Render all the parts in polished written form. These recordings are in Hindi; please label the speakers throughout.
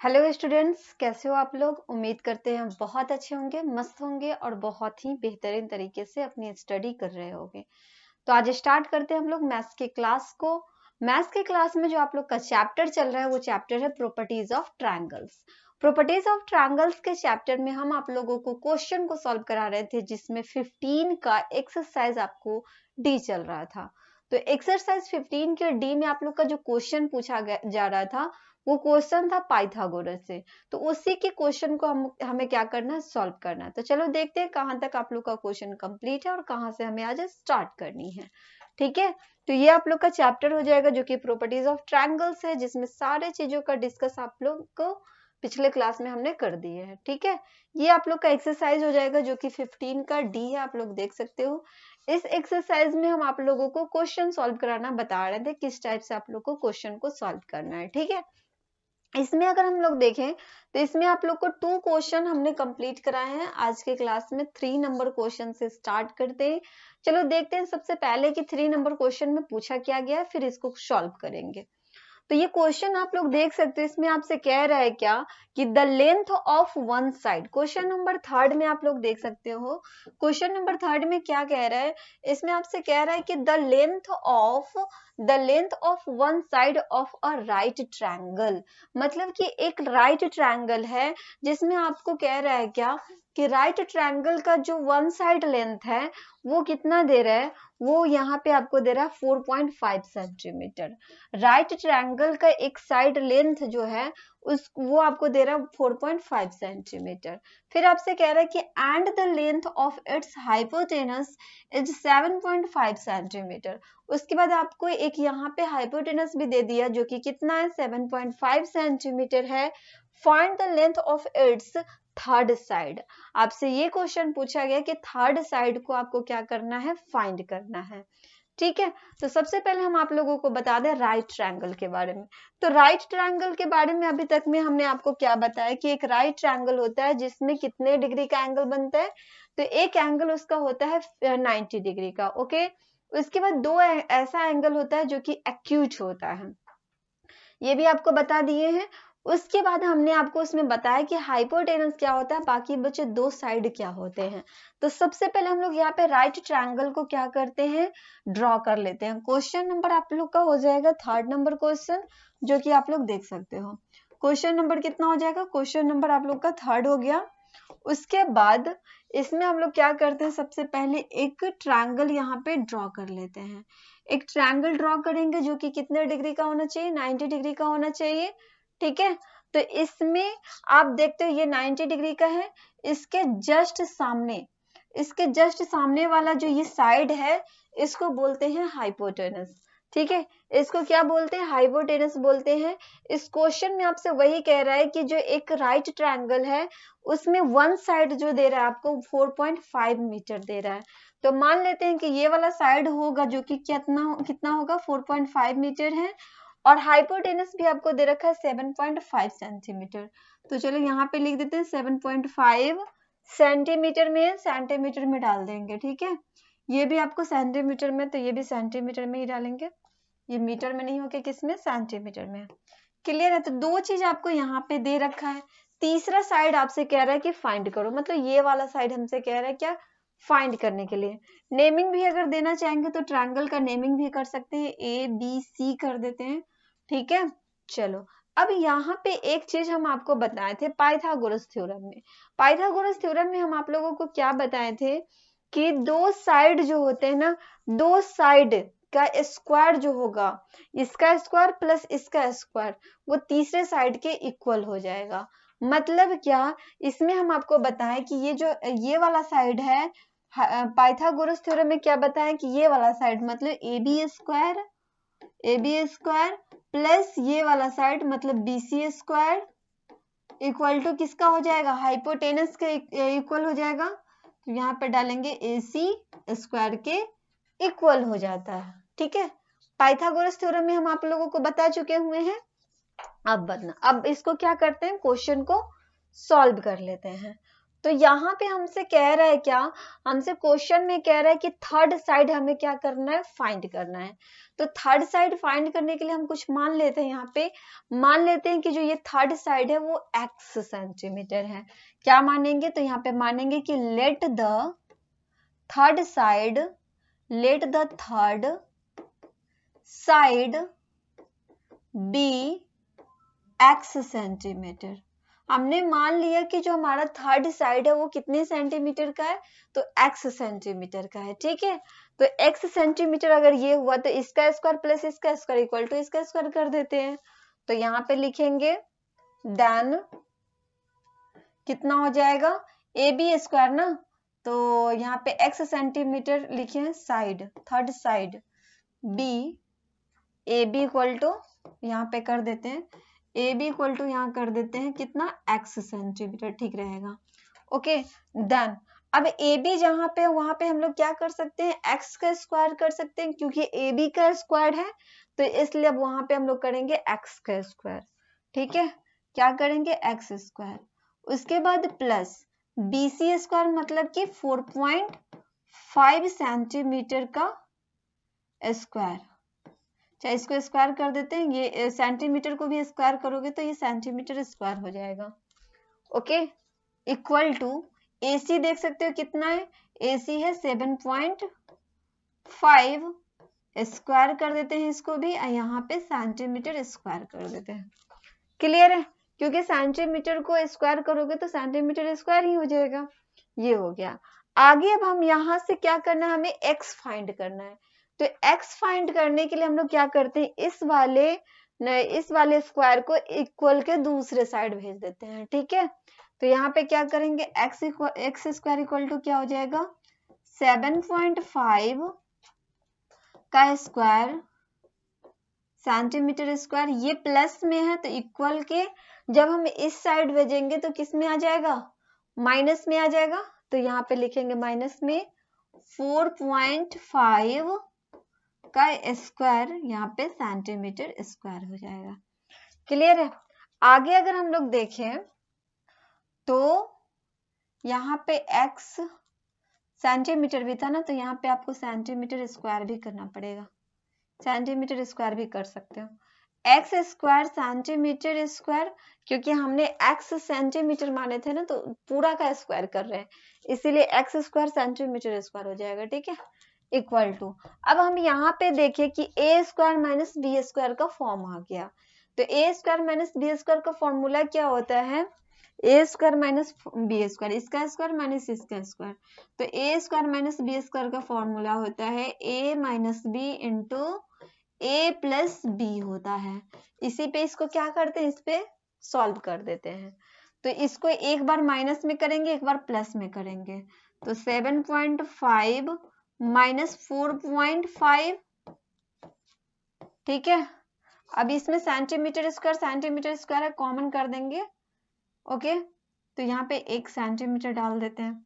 Speaker 1: हेलो स्टूडेंट्स, कैसे हो आप लोग। उम्मीद करते हैं बहुत अच्छे होंगे, मस्त होंगे और बहुत ही बेहतरीन तरीके से अपनी स्टडी कर रहे होंगे। तो आज स्टार्ट करते हैं हम लोग मैथ्स के क्लास को। मैथ्स के क्लास में जो आप लोग का चैप्टर चल रहा है वो चैप्टर है properties of triangles. Properties of triangles के चैप्टर में हम आप लोगों को क्वेश्चन को सॉल्व करा रहे थे, जिसमें 15 का एक्सरसाइज आपको डी चल रहा था। तो एक्सरसाइज 15 के डी में आप लोग का जो क्वेश्चन पूछा जा रहा था वो क्वेश्चन था पाइथागोरस से। तो उसी के क्वेश्चन को हमें क्या करना है, सॉल्व करना है। तो चलो देखते हैं कहाँ तक आप लोग का क्वेश्चन कंप्लीट है और कहाँ से हमें आज स्टार्ट करनी है। ठीक है, तो ये आप लोग का चैप्टर हो जाएगा जो कि प्रॉपर्टीज ऑफ ट्रायंगल्स है, जिसमें सारे चीजों का डिस्कस आप लोग को पिछले क्लास में हमने कर दिए हैं। ठीक है, ये आप लोग का एक्सरसाइज हो जाएगा जो कि 15 का डी है, आप लोग देख सकते हो। इस एक्सरसाइज में हम आप लोगों को क्वेश्चन सॉल्व कराना बता रहे थे, किस टाइप से आप लोग को क्वेश्चन को सॉल्व करना है। ठीक है, इसमें अगर हम लोग देखें तो इसमें आप लोग को 2 क्वेश्चन हमने कंप्लीट कराए हैं। आज के क्लास में 3 नंबर क्वेश्चन से स्टार्ट करते हैं। चलो देखते हैं सबसे पहले कि 3 नंबर क्वेश्चन में पूछा क्या गया है, फिर इसको सॉल्व करेंगे। तो ये क्वेश्चन आप लोग देख सकते हो, इसमें आपसे कह रहा है क्या कि the length of one side. Question number 3 में आप लोग देख सकते हो, क्वेश्चन नंबर 3 में क्या कह रहा है, इसमें आपसे कह रहा है कि the length of one side of a right triangle. मतलब कि एक राइट ट्रायंगल है जिसमें आपको कह रहा है क्या कि राइट ट्रायंगल का जो वन साइड लेंथ है वो कितना दे रहा है, वो यहाँ पे आपको दे रहा है 4.5 सेंटीमीटर। राइट ट्रायंगल का एक साइड लेंथ जो है वो आपको दे रहा है 4.5 सेंटीमीटर। फिर आपसे कह रहा है कि and the length of its hypotenuse is 7.5 centimetre. उसके बाद आपको एक यहाँ पे हाइपोटेनस भी दे दिया जो कि कितना है, 7.5 सेंटीमीटर है। Find the length of its third side. आपसे ये क्वेश्चन पूछा गया कि थर्ड साइड को आपको क्या करना है, फाइंड करना है। ठीक है, तो सबसे पहले हम आप लोगों को बता दें राइट ट्रायंगल के बारे में। तो राइट ट्रायंगल के बारे में अभी तक में हमने आपको क्या बताया कि एक राइट ट्रायंगल होता है जिसमें कितने डिग्री का एंगल बनता है, तो एक एंगल उसका होता है 90 डिग्री का। ओके, उसके बाद दो ऐसा एंगल होता है जो कि एक्यूट होता है, ये भी आपको बता दिए हैं। उसके बाद हमने आपको उसमें बताया कि हाइपोटेनस क्या होता है, बाकी बचे दो साइड क्या होते हैं। तो सबसे पहले हम लोग यहाँ पे राइट ट्रायंगल को क्या करते हैं, ड्रॉ कर लेते हैं। क्वेश्चन नंबर आप लोग का हो जाएगा 3rd नंबर क्वेश्चन, जो कि आप लोग देख सकते हो। क्वेश्चन नंबर कितना हो जाएगा, क्वेश्चन नंबर आप लोग का 3rd हो गया। उसके बाद इसमें हम लोग क्या करते हैं, सबसे पहले एक ट्रायंगल यहाँ पे ड्रॉ कर लेते हैं। एक ट्रायंगल ड्रॉ करेंगे जो कि कितने डिग्री का होना चाहिए, 90 डिग्री का होना चाहिए। ठीक है, तो इसमें आप देखते हो ये 90 डिग्री का है। इसके जस्ट सामने वाला जो ये साइड है इसको बोलते हैं हाइपोटेनस। ठीक है, इसको क्या बोलते हैं, हाइपोटेनस बोलते हैं। इस क्वेश्चन में आपसे वही कह रहा है कि जो एक राइट ट्रायंगल है उसमें वन साइड जो दे रहा है आपको 4.5 मीटर दे रहा है। तो मान लेते हैं कि ये वाला साइड होगा जो कि कितना होगा, 4.5 मीटर है। और हाइपोटेनस भी आपको दे रखा है 7.5 सेंटीमीटर। तो चलो यहाँ पे लिख देते हैं 7.5 सेंटीमीटर में, सेंटीमीटर में डाल देंगे। ठीक है, ये भी आपको सेंटीमीटर में, तो ये भी सेंटीमीटर में ही डालेंगे, ये मीटर में नहीं होके किसमें, सेंटीमीटर में। क्लियर है, तो दो चीज आपको यहाँ पे दे रखा है। तीसरा साइड आपसे कह रहा है कि फाइंड करो, मतलब ये वाला साइड हमसे कह रहा है क्या, फाइंड करने के लिए। नेमिंग भी अगर देना चाहेंगे तो ट्रायंगल का नेमिंग भी कर सकते हैं, ABC कर देते हैं। ठीक है, चलो अब यहाँ पे एक चीज हम आपको बताए थे पाइथागोरस थ्योरम में। पाइथागोरस थ्योरम में हम आप लोगों को क्या बताए थे कि दो साइड जो होते हैं ना, दो साइड का स्क्वायर जो होगा, इसका स्क्वायर प्लस इसका स्क्वायर, वो तीसरे साइड के इक्वल हो जाएगा। मतलब क्या, इसमें हम आपको बताएं कि ये वाला साइड है, पाइथागोरस थ्योरम में क्या बताएं कि ये वाला साइड मतलब ए बी स्क्वायर प्लस ये वाला साइड मतलब BC स्क्वायर इक्वल टू किसका हो जाएगा, हाइपोटेनस के इक्वल हो जाएगा। तो यहाँ पे डालेंगे AC स्क्वायर के इक्वल हो जाता है। ठीक है, पाइथागोरस थ्योरम में हम आप लोगों को बता चुके हुए हैं। अब इसको क्या करते हैं, क्वेश्चन को सॉल्व कर लेते हैं। तो यहाँ पे हमसे कह रहा है क्या, हमसे क्वेश्चन में कह रहा है कि थर्ड साइड हमें क्या करना है, फाइंड करना है। तो थर्ड साइड फाइंड करने के लिए हम कुछ मान लेते हैं, यहाँ पे मान लेते हैं कि जो ये थर्ड साइड है वो x सेंटीमीटर है। क्या मानेंगे, तो यहाँ पे मानेंगे कि let the third side be x centimetre. हमने मान लिया कि जो हमारा थर्ड साइड है वो कितने सेंटीमीटर का है, तो x सेंटीमीटर का है। ठीक है, तो x सेंटीमीटर अगर ये हुआ तो इसका स्क्वायर प्लस इसका स्क्वायर इक्वल टू इसका स्क्वायर कर देते हैं। तो यहाँ पे लिखेंगे देन कितना हो जाएगा, ए बी स्क्वायर ना, तो यहाँ पे x सेंटीमीटर लिखे side, third side b, A B equal to यहाँ पे कर देते हैं, ए बी इक्वल टू यहाँ कर देते हैं कितना, x सेंटीमीटर, ठीक रहेगा। ओके, देन अब ए बी जहाँ पे वहां पे हम लोग क्या कर सकते हैं, x का स्क्वायर कर सकते हैं, क्योंकि ए बी का स्क्वायर है तो इसलिए अब वहां पे हम लोग करेंगे x का स्क्वायर। ठीक है, क्या करेंगे, x स्क्वायर। उसके बाद प्लस बी सी स्क्वायर मतलब कि 4.5 सेंटीमीटर का स्क्वायर। चाहे इसको स्क्वायर कर देते हैं, ये सेंटीमीटर को भी स्क्वायर करोगे तो ये सेंटीमीटर स्क्वायर हो जाएगा। ओके, इक्वल टू AC देख सकते हो कितना है, AC है 7.5, स्क्वायर कर देते हैं इसको भी, यहाँ पे सेंटीमीटर स्क्वायर कर देते हैं। क्लियर है, क्योंकि सेंटीमीटर को स्क्वायर करोगे तो सेंटीमीटर स्क्वायर ही हो जाएगा। ये हो गया। आगे अब हम यहाँ से क्या करना है, हमें x फाइंड करना है। तो x फाइंड करने के लिए हम लोग क्या करते हैं, इस वाले स्क्वायर को इक्वल के दूसरे साइड भेज देते हैं। ठीक है, तो यहाँ पे क्या करेंगे, x स्क्वायर इक्वल टू क्या हो जाएगा, 7.5 का स्क्वायर सेंटीमीटर स्क्वायर, ये प्लस में है तो इक्वल के जब हम इस साइड भेजेंगे तो किस में आ जाएगा, माइनस में आ जाएगा। तो यहाँ पे लिखेंगे माइनस में 4.5 का स्क्वायर, यहाँ पे सेंटीमीटर स्क्वायर हो जाएगा। क्लियर है। आगे अगर हम लोग देखें तो यहाँ पे x सेंटीमीटर भी था ना, तो यहाँ पे आपको सेंटीमीटर स्क्वायर भी करना पड़ेगा, सेंटीमीटर स्क्वायर भी कर सकते हो। x स्क्वायर सेंटीमीटर स्क्वायर, क्योंकि हमने x सेंटीमीटर माने थे ना, तो पूरा का स्क्वायर कर रहे हैं, इसीलिए x स्क्वायर सेंटीमीटर स्क्वायर हो जाएगा। ठीक है, इक्वल टू, अब हम यहाँ पे देखें कि a square minus B square का फॉर्म आ गया। तो a square minus B square का फॉर्मूला क्या होता है, a square minus B square, इसका स्क्वायर माइनस इसका स्क्वायर। तो a square minus B square का फॉर्मूला होता है a minus B into a plus B होता है। इसी पे इसको क्या करते हैं, इस पे सॉल्व कर देते हैं। तो इसको एक बार माइनस में करेंगे, एक बार प्लस में करेंगे। तो 7.5 माइनस 4.5, ठीक है। अब इसमें सेंटीमीटर स्क्वायर है, कॉमन कर देंगे। ओके, तो यहाँ पे 1 सेंटीमीटर डाल देते हैं।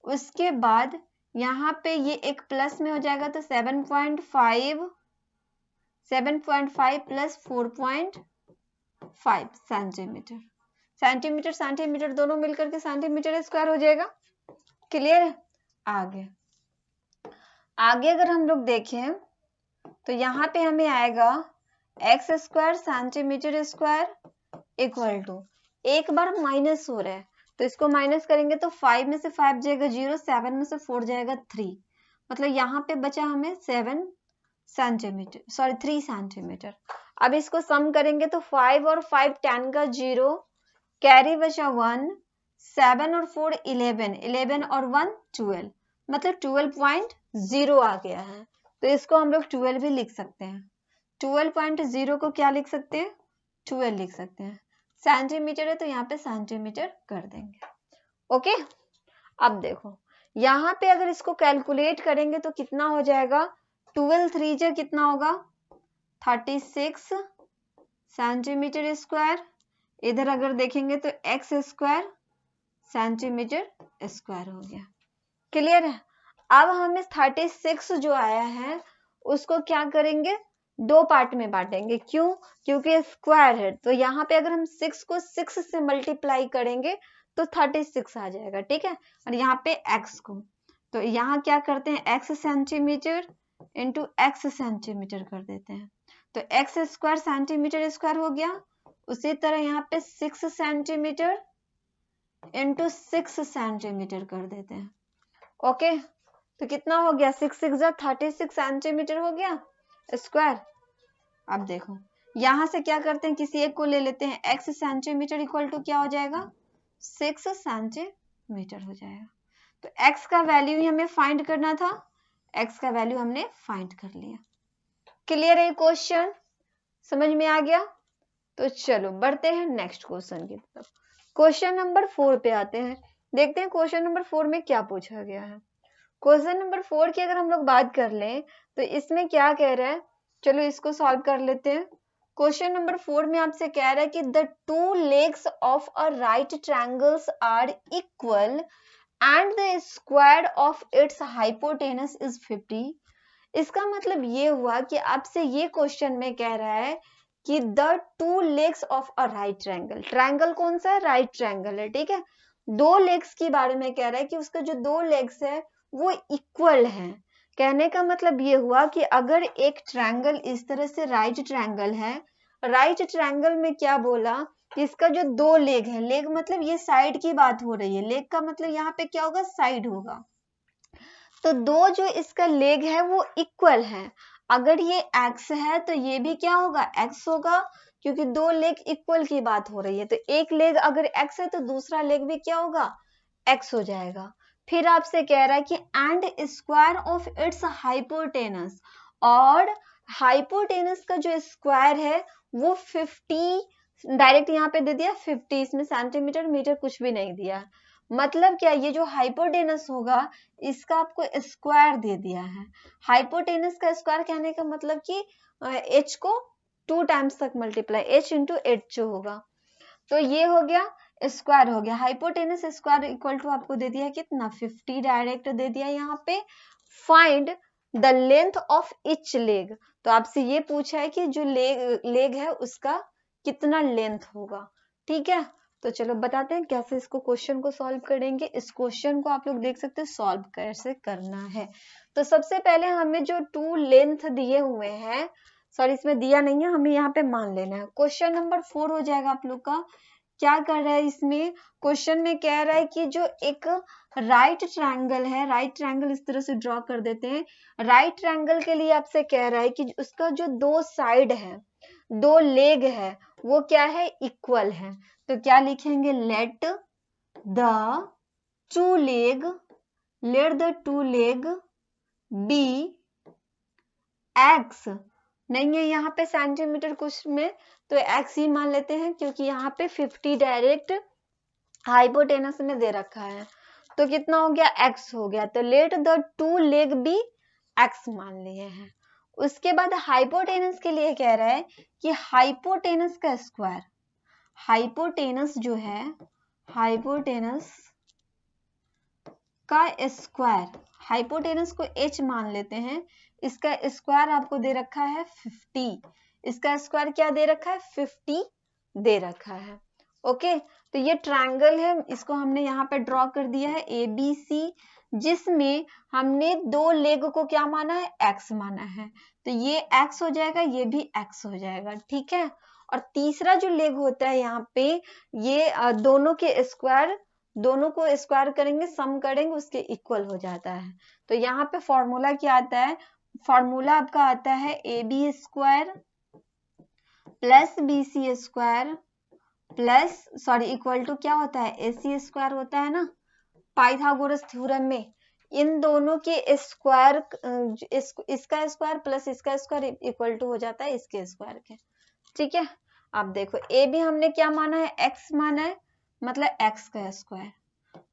Speaker 1: उसके बाद यहाँ पे ये एक प्लस में हो जाएगा, तो 7.5 प्लस 4.5 सेंटीमीटर, सेंटीमीटर दोनों मिलकर के सेंटीमीटर स्क्वायर हो जाएगा। क्लियर है। आगे अगर हम लोग देखें तो यहाँ पे हमें आएगा x square centimetre square equal to, एक बार माइनस हो रहा है तो इसको माइनस करेंगे तो 5 में से 5 जाएगा 0, 7 में से 4 जाएगा 3, मतलब यहाँ पे बचा हमें 3 सेंटीमीटर। अब इसको सम करेंगे तो 5 और 5 10 का 0, कैरी बचा 1, 7 और 4 11 और 1 12, मतलब 12.0 आ गया है। तो इसको हम लोग 12 भी लिख सकते हैं। 12.0 को क्या लिख सकते हैं, 12 लिख सकते हैं। सेंटीमीटर है तो यहाँ पे सेंटीमीटर कर देंगे। ओके, अब देखो यहाँ पे अगर इसको कैलकुलेट करेंगे तो कितना हो जाएगा, 12 3 जा कितना होगा, 36 सेंटीमीटर स्क्वायर। इधर अगर देखेंगे तो x स्क्वायर सेंटीमीटर स्क्वायर हो गया। क्लियर है। अब हमें 36 जो आया है उसको क्या करेंगे, 2 पार्ट में बांटेंगे। क्यों, क्योंकि स्क्वायर है, तो यहाँ पे अगर हम 6 को 6 से मल्टीप्लाई करेंगे तो 36 आ जाएगा, ठीक है। और यहाँ पे x को, तो यहाँ क्या करते हैं, x centimetre into x centimetre कर देते हैं, तो x स्क्वायर सेंटीमीटर स्क्वायर हो गया। उसी तरह यहाँ पे 6 सेंटीमीटर इंटू 6 सेंटीमीटर कर देते हैं। ओके, तो कितना हो गया, 6 6 36 सेंटीमीटर हो गया स्क्वायर। अब देखो यहां से क्या करते हैं, किसी एक को ले लेते हैं, x सेंटीमीटर इक्वल टू क्या हो जाएगा, 6 सेंटीमीटर हो जाएगा। तो x का वैल्यू ही हमें फाइंड करना था, x का वैल्यू हमने फाइंड कर लिया। क्लियर है क्वेश्चन, समझ में आ गया। तो चलो बढ़ते हैं नेक्स्ट क्वेश्चन की तरफ। क्वेश्चन नंबर 4 पे आते हैं, देखते हैं क्वेश्चन नंबर 4 में क्या पूछा गया है। क्वेश्चन नंबर 4 की अगर हम लोग बात कर लें तो इसमें क्या कह रहा है, चलो इसको सॉल्व कर लेते हैं। क्वेश्चन नंबर 4 में आपसे कह रहा है कि the two legs of a right triangles are equal and the square of its hypotenuse is 50। इसका मतलब ये हुआ कि आपसे ये क्वेश्चन में कह रहा है कि the two legs of a right triangle, triangle कौन सा है, राइट ट्रायंगल है, ठीक है। दो लेग्स के बारे में कह रहा है कि उसका जो दो लेग्स है वो इक्वल है। कहने का मतलब ये हुआ कि अगर एक ट्रायंगल इस तरह से राइट ट्रायंगल है, राइट ट्रायंगल में क्या बोला कि इसका जो दो लेग है, लेग मतलब ये साइड की बात हो रही है, लेग का मतलब यहाँ पे क्या होगा, साइड होगा। तो दो जो इसका लेग है वो इक्वल है। अगर ये x है तो ये भी क्या होगा, x होगा, क्योंकि दो लेग इक्वल की बात हो रही है। तो एक लेग अगर x है तो दूसरा लेग भी क्या होगा, x हो जाएगा। फिर आपसे कह रहा है कि and square of its hypotenuse, और हाइपोटेनस का जो स्क्वायर है वो 50, डायरेक्ट यहाँ पे दे दिया 50, इसमें सेंटीमीटर मीटर कुछ भी नहीं दिया। मतलब क्या, ये जो हाइपोटेनस होगा इसका आपको स्क्वायर दे दिया है। हाइपोटेनस का स्क्वायर कहने का मतलब कि h को 2 टाइम्स तक मल्टीप्लाई, h इंटू एच जो होगा, तो ये हो गया स्क्वायर हो गया। हाइपोटेनस स्क्वायर इक्वल टू आपको दे दिया कितना, 50 डायरेक्ट दे दिया यहाँ पे। Find the length of each leg, तो आपसे ये पूछा है कि जो लेग है उसका कितना लेंथ होगा, ठीक है। तो चलो बताते हैं कैसे इसको क्वेश्चन को सॉल्व करेंगे। इस क्वेश्चन को आप लोग देख सकते हैं सॉल्व कैसे करना है। तो सबसे पहले हमें जो टू लेंथ दिए हुए हैं, सॉरी इसमें दिया नहीं है, हमें यहाँ पे मान लेना है। क्वेश्चन नंबर 4 हो जाएगा आप लोग का। क्या कर रहा है इसमें, क्वेश्चन में कह रहा है कि जो एक राइट ट्रायंगल है, राइट ट्रायंगल इस तरह से ड्रॉ कर देते हैं। राइट ट्रायंगल के लिए आपसे कह रहा है कि उसका जो दो साइड है, दो लेग है, वो क्या है, इक्वल है। तो क्या लिखेंगे, let the two leg be x, नहीं है यहाँ पे सेंटीमीटर कुछ में, तो x ही मान लेते हैं, क्योंकि यहाँ पे 50 डायरेक्ट हाइपोटेनस में दे रखा है। तो कितना हो गया, x हो गया। तो let the two leg be x मान लिए हैं। उसके बाद हाइपोटेनस के लिए कह रहा है कि हाइपोटेनस का स्क्वायर, हाइपोटेनस जो है, हाइपोटेनस का स्क्वायर, हाइपोटेनस को h मान लेते हैं, इसका स्क्वायर आपको दे रखा है 50, इसका स्क्वायर क्या दे रखा है, 50 दे रखा है। ओके, तो ये ट्रायंगल है, इसको हमने यहाँ पे ड्रॉ कर दिया है ABC, जिसमें हमने दो लेग को क्या माना है, x माना है। तो ये x हो जाएगा, ये भी x हो जाएगा, ठीक है। और तीसरा जो लेग होता है यहाँ पे, ये दोनों के स्क्वायर, दोनों को स्क्वायर करेंगे, सम करेंगे, उसके इक्वल हो जाता है। तो यहाँ पे फॉर्मूला क्या आता है, फॉर्मूला आपका आता है AB square plus BC square plus, sorry equal to क्या होता है, AC स्क्वायर होता है ना पाइथागोरस थ्योरम में। इन दोनों के स्क्वायर, इसका स्क्वायर प्लस इसका स्क्वायर इक्वल टू हो जाता है इसके स्क्वायर के, ठीक है। अब देखो ए भी हमने क्या माना है, x माना है, मतलब x का स्क्वायर,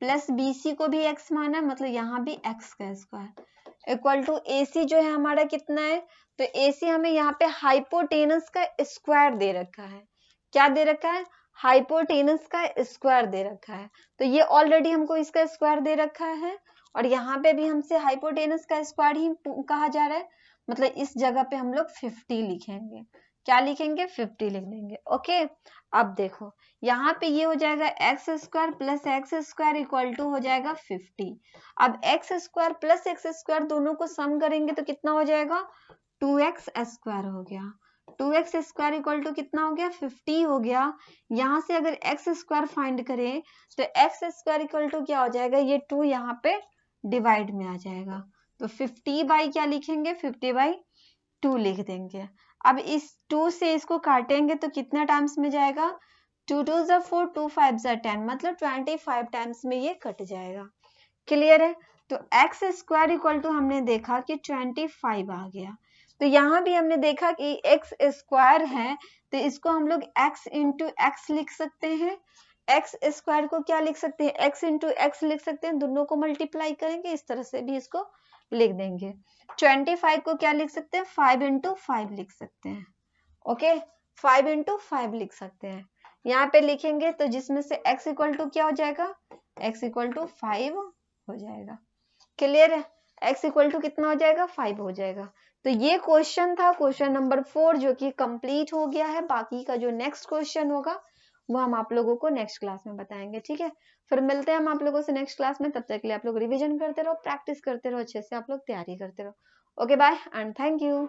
Speaker 1: प्लस BC को भी x माना है, मतलब यहाँ भी x का स्क्वायर, इक्वल टू AC जो है हमारा कितना है, तो AC हमें यहाँ पे हाइपोटेनस का स्क्वायर दे रखा है। क्या दे रखा है, हाइपोटेनस का स्क्वायर दे रखा है। तो ये ऑलरेडी हमको इसका स्क्वायर दे रखा है, और यहाँ पे भी हमसे हाइपोटेनस का स्क्वायर ही कहा जा रहा है, मतलब इस जगह पे हम लोग 50 लिखेंगे, क्या लिखेंगे 50 लिख देंगे। ओके, अब देखो यहाँ पे ये हो जाएगा x square plus x square equal to हो जाएगा 50। अब x square plus x square दोनों को सम करेंगे तो कितना हो जाएगा 2x स्क्वायर हो गया। 2x स्क्वायर इक्वल टू कितना हो गया 50 हो गया। यहाँ से अगर x स्क्वायर फाइंड करें तो x स्क्वायर इक्वल टू क्या हो जाएगा, ये 2 यहाँ पे डिवाइड में आ जाएगा, तो 50 बाई क्या लिखेंगे 50 बाई 2 लिख देंगे। अब इस 2 से इसको काटेंगे तो कितना टाइम्स में जाएगा, 2 2 ज़ा 4 2 5 ज़ा 10, मतलब 25 टाइम्स में ये कट जाएगा। क्लियर है। तो एक्स स्क्वायर इक्वल टू हमने देखा कि 25 आ गया। तो यहाँ भी हमने देखा कि एक्स स्क्वायर है तो इसको हम लोग x इंटू एक्स लिख सकते हैं। एक्स स्क्वायर को क्या लिख सकते हैं, x इंटू एक्स लिख सकते हैं, दोनों को मल्टीप्लाई करेंगे, इस तरह से भी इसको लिख देंगे। 25 को क्या लिख सकते हैं 5 इंटू 5 लिख सकते हैं। ओके, 5 इंटू 5 लिख सकते हैं। यहाँ पे लिखेंगे तो जिसमें से x इक्वल टू क्या हो जाएगा, x इक्वल टू 5 हो जाएगा। क्लियर है, x इक्वल टू कितना हो जाएगा 5 हो जाएगा। तो ये क्वेश्चन था क्वेश्चन नंबर 4 जो कि कंप्लीट हो गया है। बाकी का जो नेक्स्ट क्वेश्चन होगा वो हम आप लोगों को नेक्स्ट क्लास में बताएंगे। ठीक है, फिर मिलते हैं हम आप लोगों से नेक्स्ट क्लास में। तब तक के लिए आप लोग रिवीजन करते रहो, प्रैक्टिस करते रहो, अच्छे से आप लोग तैयारी करते रहो। Okay bye and thank you.